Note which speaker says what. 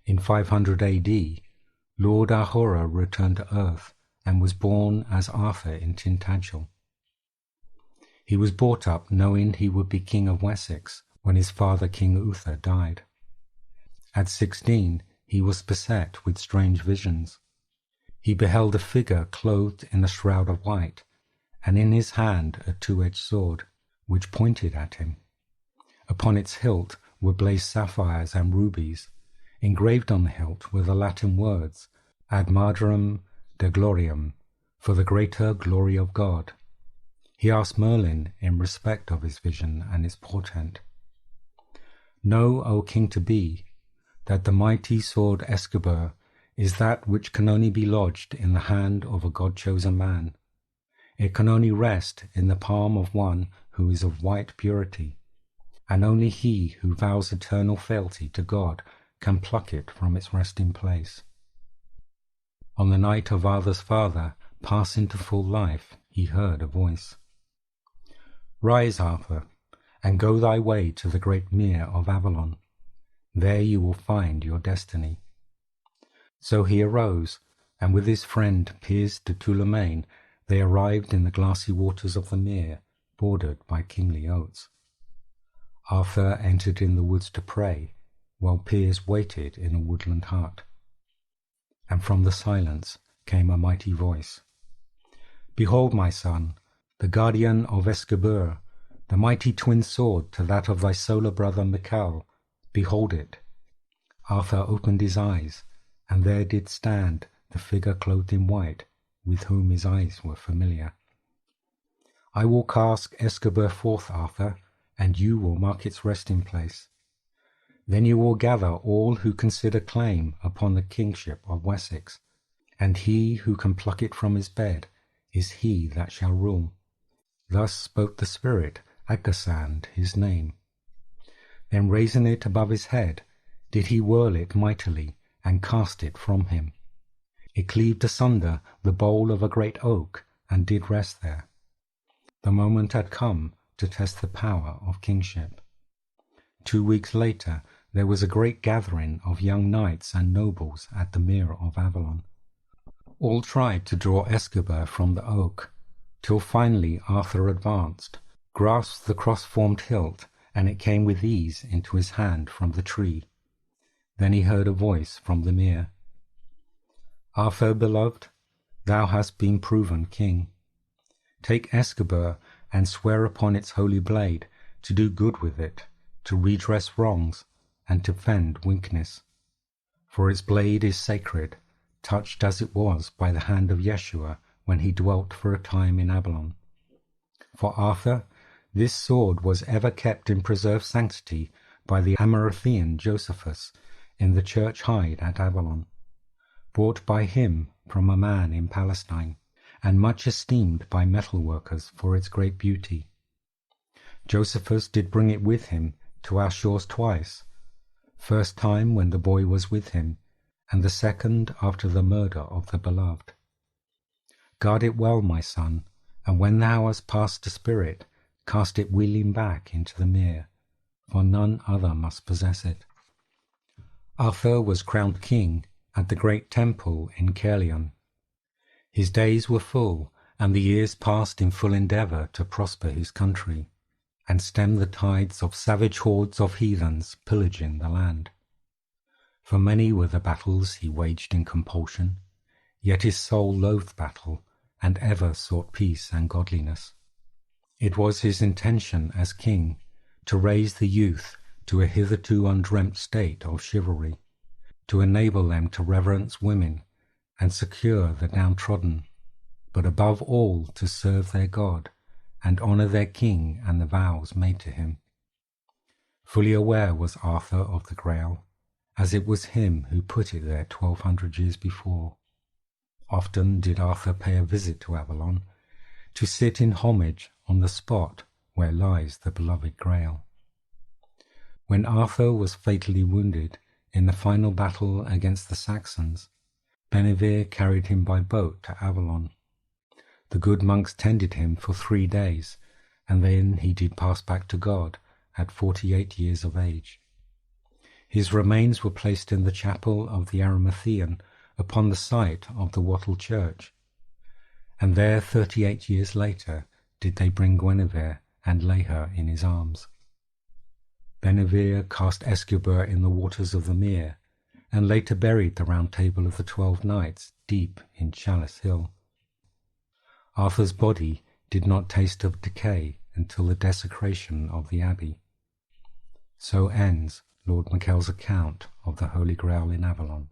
Speaker 1: In 500 AD, Lord Ahura returned to Earth and was born as Arthur in Tintagel. He was brought up knowing he would be King of Wessex when his father King Uther died. At 16, he was beset with strange visions. He beheld a figure clothed in a shroud of white, and in his hand a two-edged sword, which pointed at him. Upon its hilt were blazed sapphires and rubies. Engraved on the hilt were the Latin words, Ad Majorem de Gloriam, for the greater glory of God. He asked Merlin in respect of his vision and its portent, "Know, O king-to-be, that the mighty sword Excalibur is that which can only be lodged in the hand of a God-chosen man. It can only rest in the palm of one who is of white purity, and only he who vows eternal fealty to God can pluck it from its resting place." On the night of Arthur's father passing to full life, he heard a voice. "Rise, Arthur, and go thy way to the great mere of Avalon. There you will find your destiny." So he arose, and with his friend Piers de Tullemaine they arrived in the glassy waters of the mere, bordered by kingly oaks. Arthur entered in the woods to pray, while Piers waited in a woodland hut. And from the silence came a mighty voice. "Behold, my son, the guardian of Excalibur, the mighty twin sword to that of thy solar brother Michael. Behold it." Arthur opened his eyes, and there did stand the figure clothed in white, with whom his eyes were familiar. "I will cast Excalibur forth, Arthur, and you will mark its resting place. Then you will gather all who consider claim upon the kingship of Wessex, and he who can pluck it from his bed is he that shall rule." Thus spoke the spirit, Aghasand his name. Then raising it above his head, did he whirl it mightily, and cast it from him. It cleaved asunder the bole of a great oak, and did rest there. The moment had come to test the power of kingship. 2 weeks later there was a great gathering of young knights and nobles at the mere of Avalon. All tried to draw Excalibur from the oak, till finally Arthur advanced, grasped the cross-formed hilt, and it came with ease into his hand from the tree. Then he heard a voice from the mere. "Arthur, beloved, thou hast been proven king. Take Excalibur and swear upon its holy blade to do good with it, to redress wrongs, and to fend weakness. For its blade is sacred, touched as it was by the hand of Yeshua when he dwelt for a time in Avalon. For Arthur, this sword was ever kept in preserved sanctity by the Amarathian Josephus in the church hide at Avalon, brought by him from a man in Palestine, and much esteemed by metal workers for its great beauty. Josephus did bring it with him to our shores twice, first time when the boy was with him, and the second after the murder of the beloved. Guard it well, my son, and when thou hast passed the spirit, cast it wheeling back into the mere, for none other must possess it." Arthur was crowned king at the great temple in Caerleon. His days were full, and the years passed in full endeavour to prosper his country, and stem the tides of savage hordes of heathens pillaging the land. For many were the battles he waged in compulsion, yet his soul loathed battle, and ever sought peace and godliness. It was his intention as king to raise the youth to a hitherto undreamt state of chivalry, to enable them to reverence women and secure the downtrodden, but above all to serve their God and honour their king and the vows made to him. Fully aware was Arthur of the Grail, as it was him who put it there 1200 years before. Often did Arthur pay a visit to Avalon, to sit in homage on the spot where lies the beloved Grail. When Arthur was fatally wounded in the final battle against the Saxons, Benevere carried him by boat to Avalon. The good monks tended him for 3 days, and then he did pass back to God at 48 years of age. His remains were placed in the chapel of the Arimathean upon the site of the Wattle Church, and there 38 years later did they bring Guinevere and lay her in his arms. Benevere cast Escubert in the waters of the mere, and later buried the Round Table of the 12 Knights deep in Chalice Hill. Arthur's body did not taste of decay until the desecration of the abbey. So ends Lord Mackel's account of the Holy Grail in Avalon.